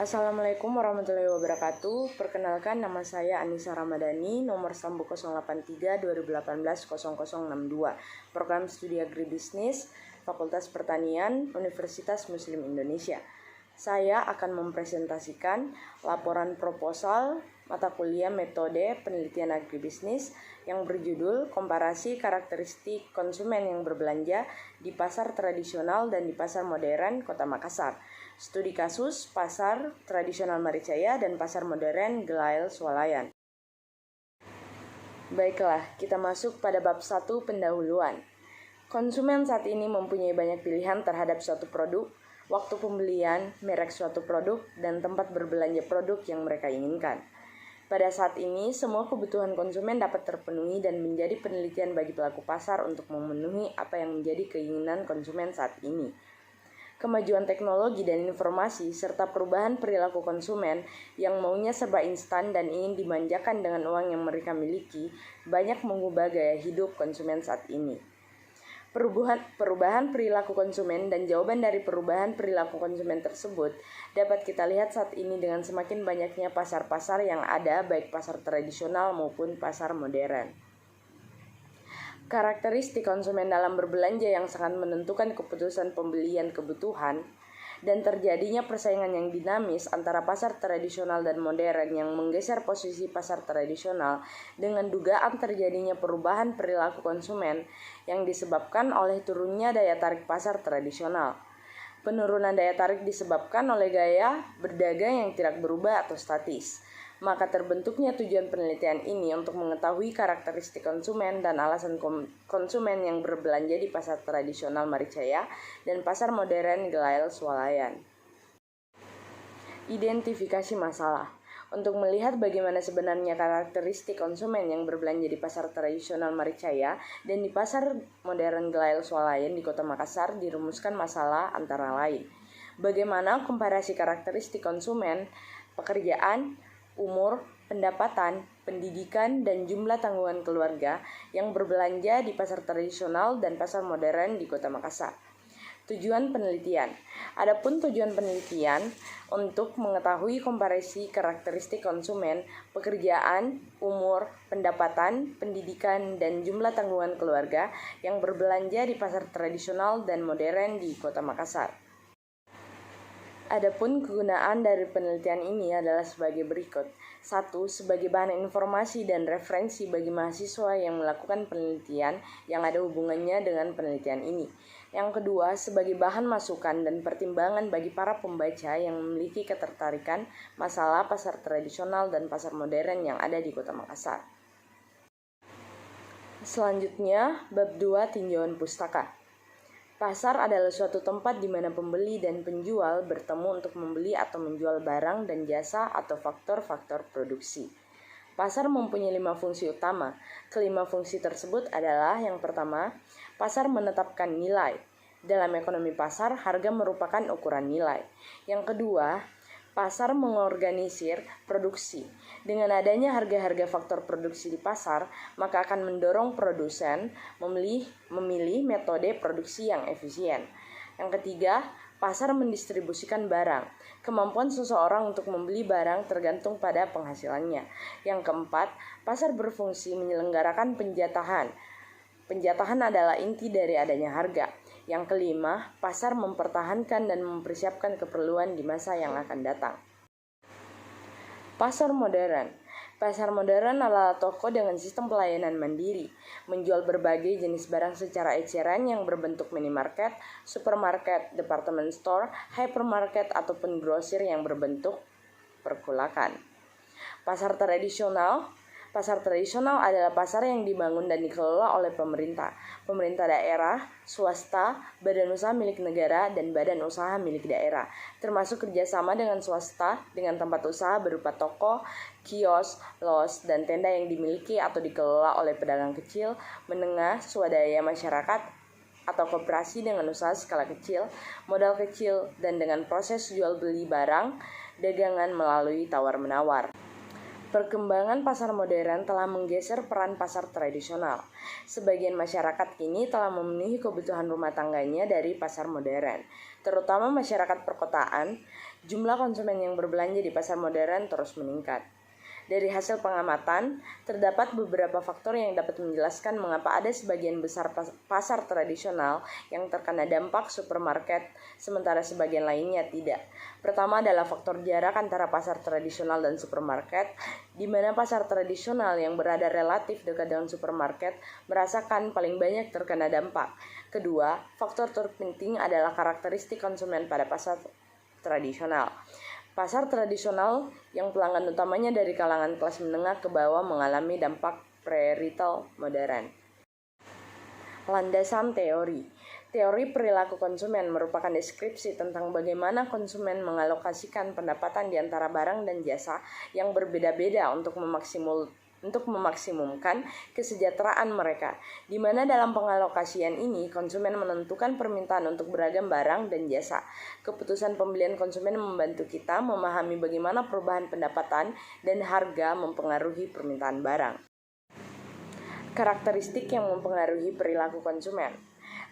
Assalamualaikum warahmatullahi wabarakatuh. Perkenalkan, nama saya Anissa Ramadhani, nomor Sambu 083 2018 0062, Program Studi Agribisnis, Fakultas Pertanian, Universitas Muslim Indonesia. Saya akan mempresentasikan laporan proposal mata kuliah metode penelitian agribisnis yang berjudul Komparasi Karakteristik Konsumen yang Berbelanja di Pasar Tradisional dan di Pasar Modern Kota Makassar. Studi kasus Pasar Tradisional Maricaya dan Pasar Modern Gelail Swalayan. Baiklah, kita masuk pada bab 1 pendahuluan. Konsumen saat ini mempunyai banyak pilihan terhadap suatu produk, waktu pembelian, merek suatu produk, dan tempat berbelanja produk yang mereka inginkan. Pada saat ini, semua kebutuhan konsumen dapat terpenuhi dan menjadi penelitian bagi pelaku pasar untuk memenuhi apa yang menjadi keinginan konsumen saat ini. Kemajuan teknologi dan informasi serta perubahan perilaku konsumen yang maunya serba instan dan ingin dimanjakan dengan uang yang mereka miliki banyak mengubah gaya hidup konsumen saat ini. Perubahan perilaku konsumen dan jawaban dari perubahan perilaku konsumen tersebut dapat kita lihat saat ini dengan semakin banyaknya pasar-pasar yang ada, baik pasar tradisional maupun pasar modern. Karakteristik konsumen dalam berbelanja yang sangat menentukan keputusan pembelian kebutuhan dan terjadinya persaingan yang dinamis antara pasar tradisional dan modern yang menggeser posisi pasar tradisional dengan dugaan terjadinya perubahan perilaku konsumen yang disebabkan oleh turunnya daya tarik pasar tradisional. Penurunan daya tarik disebabkan oleh gaya berdagang yang tidak berubah atau statis. Maka terbentuknya tujuan penelitian ini untuk mengetahui karakteristik konsumen dan alasan konsumen yang berbelanja di pasar tradisional Maricaya dan pasar modern Gelail Swalayan. Identifikasi masalah. Untuk melihat bagaimana sebenarnya karakteristik konsumen yang berbelanja di pasar tradisional Maricaya dan di pasar modern Gelail Swalayan di Kota Makassar, dirumuskan masalah antara lain: bagaimana komparasi karakteristik konsumen, pekerjaan, umur, pendapatan, pendidikan, dan jumlah tanggungan keluarga yang berbelanja di pasar tradisional dan pasar modern di Kota Makassar. Tujuan penelitian. Adapun tujuan penelitian untuk mengetahui komparasi karakteristik konsumen, pekerjaan, umur, pendapatan, pendidikan, dan jumlah tanggungan keluarga yang berbelanja di pasar tradisional dan modern di Kota Makassar. Adapun kegunaan dari penelitian ini adalah sebagai berikut. 1. Sebagai bahan informasi dan referensi bagi mahasiswa yang melakukan penelitian yang ada hubungannya dengan penelitian ini. Yang kedua, sebagai bahan masukan dan pertimbangan bagi para pembaca yang memiliki ketertarikan masalah pasar tradisional dan pasar modern yang ada di Kota Makassar. Selanjutnya, bab 2 tinjauan pustaka. Pasar adalah suatu tempat di mana pembeli dan penjual bertemu untuk membeli atau menjual barang dan jasa atau faktor-faktor produksi. Pasar mempunyai 5 fungsi utama. Kelima fungsi tersebut adalah: yang pertama, pasar menetapkan nilai. Dalam ekonomi pasar, harga merupakan ukuran nilai. Yang kedua, pasar mengorganisir produksi. Dengan adanya harga-harga faktor produksi di pasar, maka akan mendorong produsen memilih metode produksi yang efisien. Yang ketiga, pasar mendistribusikan barang. Kemampuan seseorang untuk membeli barang tergantung pada penghasilannya. Yang keempat, pasar berfungsi menyelenggarakan penjatahan. Penjatahan adalah inti dari adanya harga. Yang kelima, pasar mempertahankan dan mempersiapkan keperluan di masa yang akan datang. Pasar modern. Pasar modern adalah toko dengan sistem pelayanan mandiri, menjual berbagai jenis barang secara eceran yang berbentuk minimarket, supermarket, department store, hypermarket, ataupun grosir yang berbentuk perkulakan. Pasar tradisional. Pasar tradisional adalah pasar yang dibangun dan dikelola oleh pemerintah daerah, swasta, badan usaha milik negara, dan badan usaha milik daerah, termasuk kerjasama dengan swasta dengan tempat usaha berupa toko, kios, los, dan tenda yang dimiliki atau dikelola oleh pedagang kecil, menengah, swadaya masyarakat, atau koperasi dengan usaha skala kecil, modal kecil, dan dengan proses jual beli barang dagangan melalui tawar-menawar. Perkembangan pasar modern telah menggeser peran pasar tradisional. Sebagian masyarakat kini telah memenuhi kebutuhan rumah tangganya dari pasar modern. Terutama masyarakat perkotaan, jumlah konsumen yang berbelanja di pasar modern terus meningkat. Dari hasil pengamatan, terdapat beberapa faktor yang dapat menjelaskan mengapa ada sebagian besar pasar tradisional yang terkena dampak supermarket, sementara sebagian lainnya tidak. Pertama adalah faktor jarak antara pasar tradisional dan supermarket, di mana pasar tradisional yang berada relatif dekat dengan supermarket merasakan paling banyak terkena dampak. Kedua, faktor terpenting adalah karakteristik konsumen pada pasar tradisional. Pasar tradisional yang pelanggan utamanya dari kalangan kelas menengah ke bawah mengalami dampak pre-retail modern. Landasan teori. Teori perilaku konsumen merupakan deskripsi tentang bagaimana konsumen mengalokasikan pendapatan di antara barang dan jasa yang berbeda-beda untuk memaksimumkan kesejahteraan mereka, di mana dalam pengalokasian ini konsumen menentukan permintaan untuk beragam barang dan jasa. Keputusan pembelian konsumen membantu kita memahami bagaimana perubahan pendapatan dan harga mempengaruhi permintaan barang. Karakteristik yang mempengaruhi perilaku konsumen.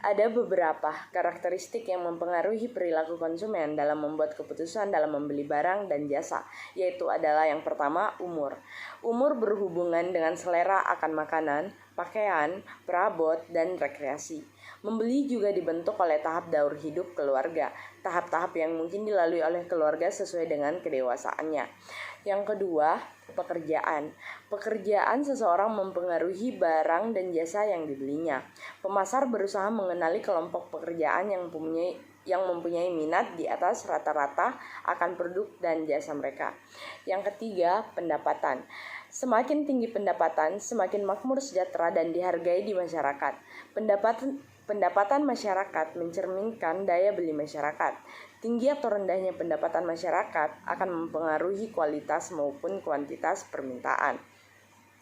Ada beberapa karakteristik yang mempengaruhi perilaku konsumen dalam membuat keputusan dalam membeli barang dan jasa, yaitu adalah yang pertama, umur. Umur berhubungan dengan selera akan makanan, pakaian, perabot, dan rekreasi. Membeli juga dibentuk oleh tahap daur hidup keluarga, tahap-tahap yang mungkin dilalui oleh keluarga sesuai dengan kedewasaannya. Yang kedua, pekerjaan. Pekerjaan seseorang mempengaruhi barang dan jasa yang dibelinya. Pemasar berusaha mengenali kelompok pekerjaan yang mempunyai minat di atas rata-rata akan produk dan jasa mereka. Yang ketiga, pendapatan. Semakin tinggi pendapatan, semakin makmur, sejahtera, dan dihargai di masyarakat. Pendapatan masyarakat mencerminkan daya beli masyarakat. Tinggi atau rendahnya pendapatan masyarakat akan mempengaruhi kualitas maupun kuantitas permintaan.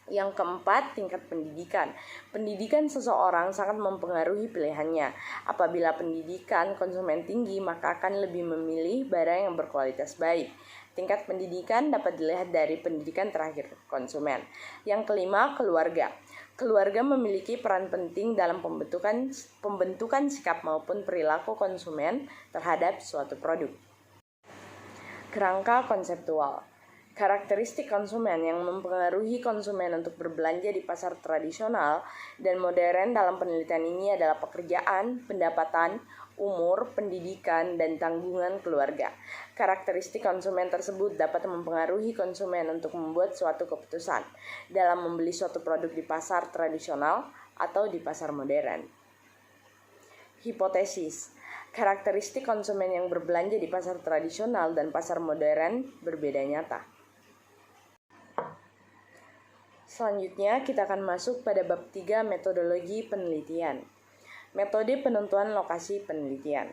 Yang keempat, tingkat pendidikan. Pendidikan seseorang sangat mempengaruhi pilihannya. Apabila pendidikan konsumen tinggi, maka akan lebih memilih barang yang berkualitas baik. Tingkat pendidikan dapat dilihat dari pendidikan terakhir konsumen. Yang kelima, keluarga. Keluarga memiliki peran penting dalam pembentukan sikap maupun perilaku konsumen terhadap suatu produk. Kerangka konseptual. Karakteristik konsumen yang mempengaruhi konsumen untuk berbelanja di pasar tradisional dan modern dalam penelitian ini adalah pekerjaan, pendapatan, umur, pendidikan, dan tanggungan keluarga. Karakteristik konsumen tersebut dapat mempengaruhi konsumen untuk membuat suatu keputusan dalam membeli suatu produk di pasar tradisional atau di pasar modern. Hipotesis. Karakteristik konsumen yang berbelanja di pasar tradisional dan pasar modern berbeda nyata. Selanjutnya kita akan masuk pada bab 3 metodologi penelitian. Metode penentuan lokasi penelitian.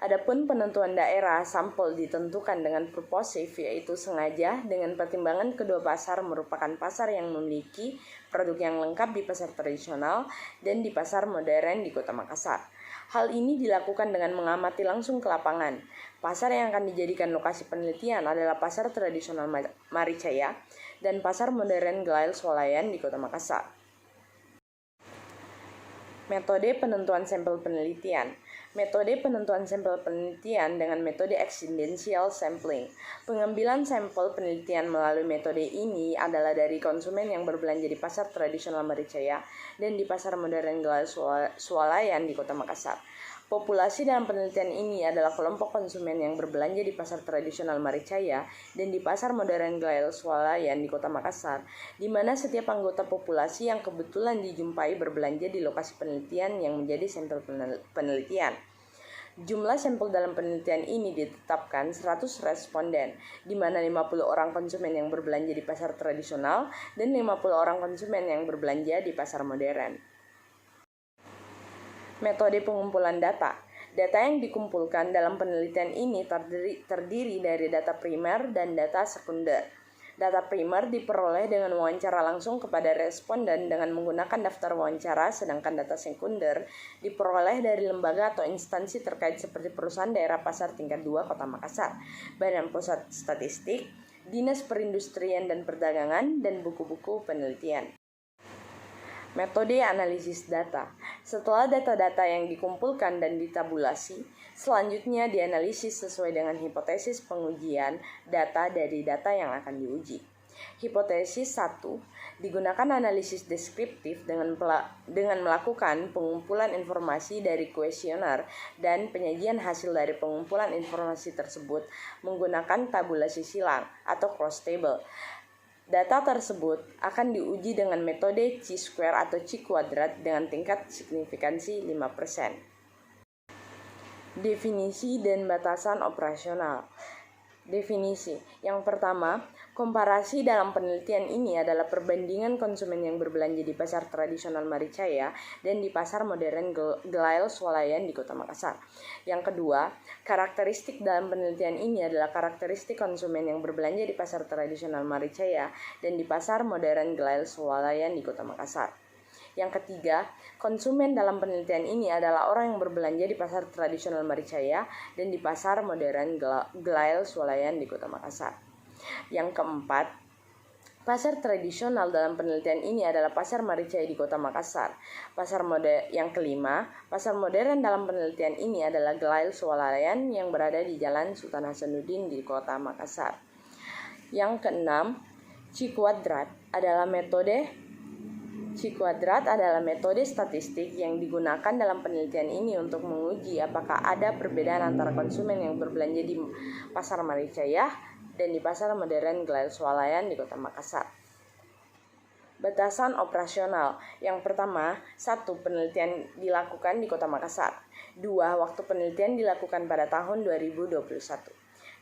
Adapun penentuan daerah sampel ditentukan dengan purposif, yaitu sengaja dengan pertimbangan kedua pasar merupakan pasar yang memiliki produk yang lengkap di pasar tradisional dan di pasar modern di Kota Makassar. Hal ini dilakukan dengan mengamati langsung ke lapangan. Pasar yang akan dijadikan lokasi penelitian adalah pasar tradisional Maricaya dan pasar modern Gelail Swalayan di Kota Makassar. Metode penentuan sampel penelitian. Metode penentuan sampel penelitian dengan metode accidental sampling. Pengambilan sampel penelitian melalui metode ini adalah dari konsumen yang berbelanja di pasar tradisional Maricaya dan di pasar modern Gelail Swalayan di Kota Makassar. Populasi dalam penelitian ini adalah kelompok konsumen yang berbelanja di pasar tradisional Maricaya dan di pasar modern Gelail Swalayan di Kota Makassar, di mana setiap anggota populasi yang kebetulan dijumpai berbelanja di lokasi penelitian yang menjadi sampel penelitian. Jumlah sampel dalam penelitian ini ditetapkan 100 responden, di mana 50 orang konsumen yang berbelanja di pasar tradisional dan 50 orang konsumen yang berbelanja di pasar modern. Metode pengumpulan data. Data yang dikumpulkan dalam penelitian ini terdiri dari data primer dan data sekunder. Data primer diperoleh dengan wawancara langsung kepada responden dengan menggunakan daftar wawancara, sedangkan data sekunder diperoleh dari lembaga atau instansi terkait seperti perusahaan daerah pasar tingkat 2 Kota Makassar, Badan Pusat Statistik, Dinas Perindustrian dan Perdagangan, dan buku-buku penelitian. Metode analisis data. Setelah data-data yang dikumpulkan dan ditabulasi, selanjutnya dianalisis sesuai dengan hipotesis pengujian data dari data yang akan diuji. Hipotesis 1, digunakan analisis deskriptif dengan melakukan pengumpulan informasi dari kuesioner dan penyajian hasil dari pengumpulan informasi tersebut menggunakan tabulasi silang atau cross table. Data tersebut akan diuji dengan metode chi-square atau chi-kuadrat dengan tingkat signifikansi 5%. Definisi dan batasan operasional. Definisi. Yang pertama, komparasi dalam penelitian ini adalah perbandingan konsumen yang berbelanja di pasar tradisional Maricaya dan di pasar modern Gelail Swalayan di Kota Makassar. Yang kedua, karakteristik dalam penelitian ini adalah karakteristik konsumen yang berbelanja di pasar tradisional Maricaya dan di pasar modern Gelail Swalayan di Kota Makassar. Yang ketiga, konsumen dalam penelitian ini adalah orang yang berbelanja di pasar tradisional Maricaya dan di pasar modern Gelail Swalayan di Kota Makassar. Yang keempat, pasar tradisional dalam penelitian ini adalah pasar Maricaya di Kota Makassar. Yang kelima, pasar modern dalam penelitian ini adalah Gelail Swalayan yang berada di Jalan Sultan Hasanuddin di Kota Makassar. Yang keenam, chi-kuadrat adalah metode statistik yang digunakan dalam penelitian ini untuk menguji apakah ada perbedaan antara konsumen yang berbelanja di pasar Maricaya dan di pasar modern Gelail Swalayan di Kota Makassar. Batasan operasional. Yang pertama, 1. Penelitian dilakukan di Kota Makassar. 2. Waktu penelitian dilakukan pada tahun 2021.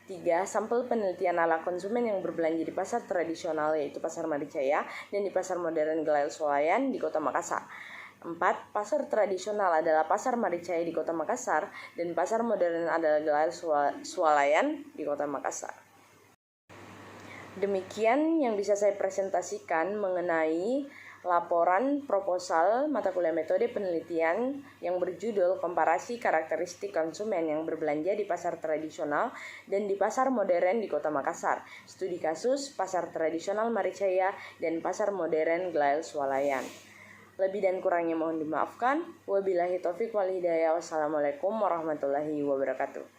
3. Sampel penelitian ala konsumen yang berbelanja di pasar tradisional yaitu pasar Maricaya dan di pasar modern Gelail Swalayan di Kota Makassar. 4. Pasar tradisional adalah pasar Maricaya di Kota Makassar dan pasar modern adalah Gelail Swalayan di Kota Makassar. Demikian yang bisa saya presentasikan mengenai laporan proposal mata kuliah metode penelitian yang berjudul Komparasi Karakteristik Konsumen yang Berbelanja di Pasar Tradisional dan di Pasar Modern di Kota Makassar, studi kasus pasar tradisional Maricaya dan pasar modern Gelail Swalayan. Lebih dan kurangnya mohon dimaafkan. Wabillahi taufiq wal hidayah. Wassalamualaikum warahmatullahi wabarakatuh.